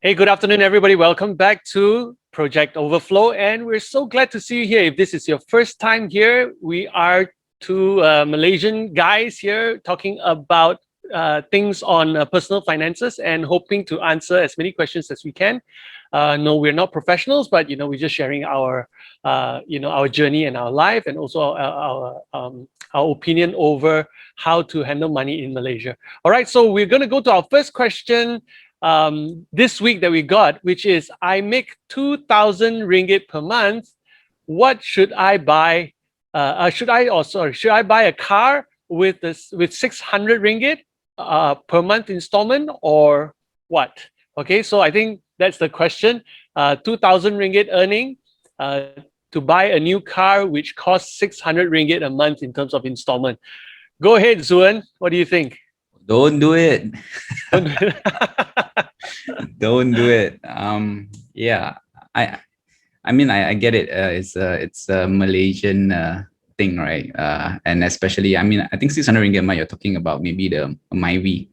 Hey, good afternoon, everybody. Welcome back to Project Overflow. And we're so glad to see you here. If this is your first time here, we are two Malaysian guys here talking about things on personal finances and hoping to answer as many questions as we can. No, we're not professionals, but we're just sharing our our journey and our life, and also our opinion over how to handle money in Malaysia. All right, so we're going to go to our first question this week that we got, which is, I make 2,000 ringgit per month. What should I buy? Should I buy a car with 600 ringgit per month installment, or what? Okay, so I think that's the question. 2,000 ringgit earning to buy a new car which costs 600 ringgit a month in terms of installment. Go ahead, Zuan. What do you think? Don't do it. Don't do it. Yeah, I mean, I get it. It's a Malaysian thing, right? And especially, I mean, I think 600 ringgit a month, you're talking about maybe the Myvi.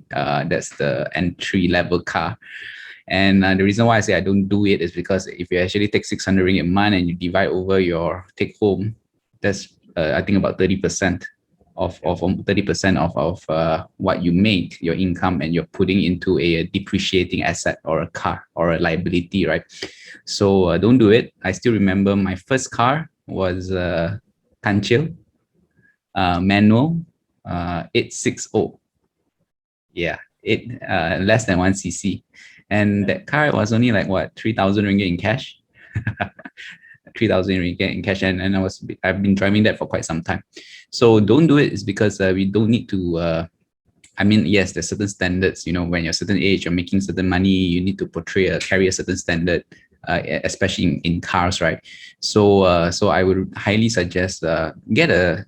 That's the entry level car. And the reason why I say I don't do it is because if you actually take 600 ringgit a month and you divide over your take home, that's I think about 30% of 30% of what you make, your income, and you're putting into a depreciating asset or a car or a liability, right? So don't do it. I still remember my first car was Kancil, manual, 860. Yeah, less than 1 cc. And that car was only like what, 3,000 ringgit in cash. 3,000 ringgit in cash, and I've been driving that for quite some time. So don't do it is because we don't need to. I mean, yes, there's certain standards. When you're a certain age, you're making certain money, you need to carry a certain standard, especially in cars, right? So I would highly suggest get a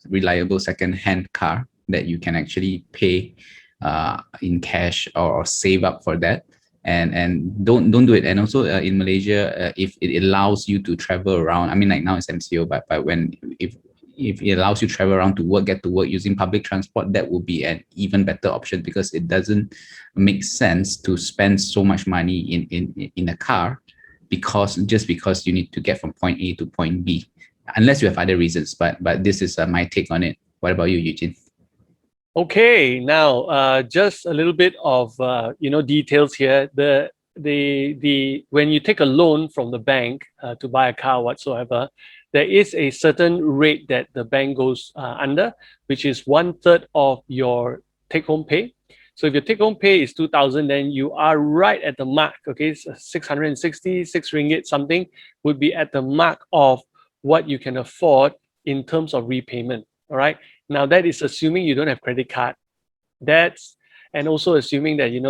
reliable second-hand car that you can actually pay in cash or save up for that. And don't do it. And also in Malaysia, if it allows you to travel around, I mean, like now it's MCO, but if it allows you to travel around to work, get to work using public transport, that would be an even better option, because it doesn't make sense to spend so much money in a car because you need to get from point A to point B, unless you have other reasons. But this is my take on it. What about you, Eugene? Okay, now just a little bit of details here. The when you take a loan from the bank to buy a car whatsoever, there is a certain rate that the bank goes under, which is 1/3 of your take-home pay. So if your take-home pay is 2,000, then you are right at the mark. Okay, so 666 ringgit something would be at the mark of what you can afford in terms of repayment. All right. Now that is assuming you don't have credit card. And also assuming that you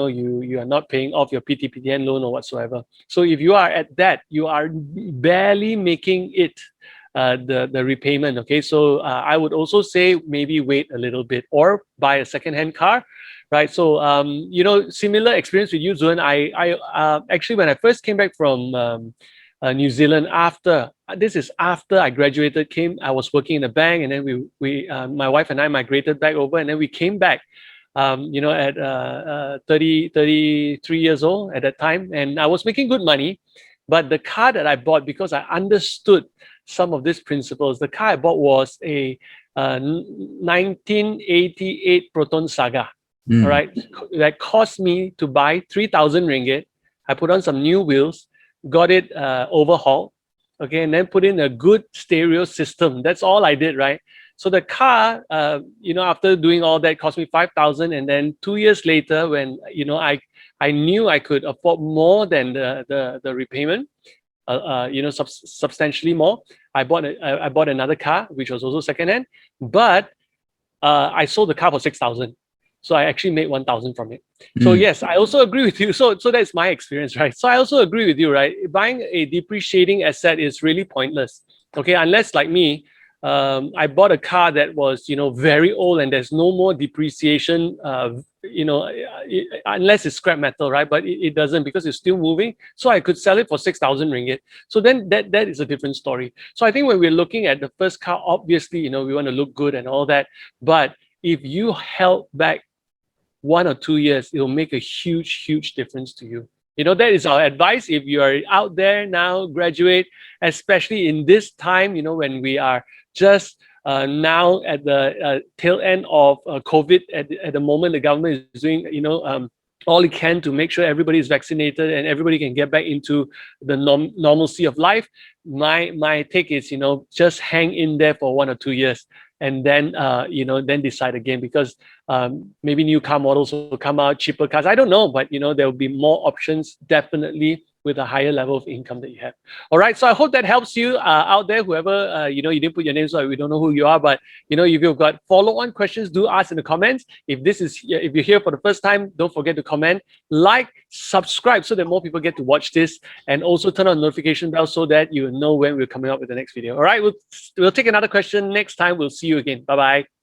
are not paying off your PTPTN loan or whatsoever. So if you are at that, you are barely making it the repayment. Okay, so I would also say maybe wait a little bit or buy a second-hand car, right? So similar experience with you, Zuan. I actually, when I first came back from New Zealand, after I graduated, I was working in a bank, and then we my wife and I migrated back over, and then we came back at 33 years old at that time, and I was making good money. But the car that I bought, because I understood some of these principles, the car I bought was a 1988 Proton Saga. All right, that cost me to buy 3,000 ringgit. I put on some new wheels, got it overhauled, okay, and then put in a good stereo system. That's all I did, right? So the car, after doing all that, cost me 5,000, and then 2 years later, when I knew I could afford more than the repayment, substantially more, I bought another car, which was also secondhand, but I sold the car for 6,000. So I actually made 1,000 from it. So yes, I also agree with you. So that's my experience, right? So I also agree with you, right? Buying a depreciating asset is really pointless. Okay, unless like me, I bought a car that was very old and there's no more depreciation. Unless it's scrap metal, right? But it doesn't, because it's still moving. So I could sell it for 6,000 ringgit. So then that is a different story. So I think when we're looking at the first car, obviously we want to look good and all that. But if you held back 1 or 2 years, it will make a huge difference to you. That is our advice. If you are out there now, graduate, especially in this time, when we are just now at the tail end of COVID. At the moment, the government is doing, all it can to make sure everybody is vaccinated and everybody can get back into the normalcy of life. My take is, just hang in there for 1 or 2 years, and then then decide again, because maybe new car models will come out, cheaper cars. I don't know, but there will be more options, definitely, with a higher level of income that you have. All right, so I hope that helps you out there. Whoever you didn't put your name, so we don't know who you are, but if you've got follow-on questions, do ask in the comments. If you're here for the first time, don't forget to comment, like, subscribe, so that more people get to watch this, and also turn on the notification bell so that you know when we're coming up with the next video. All right, we'll take another question next time. We'll see you again. Bye bye.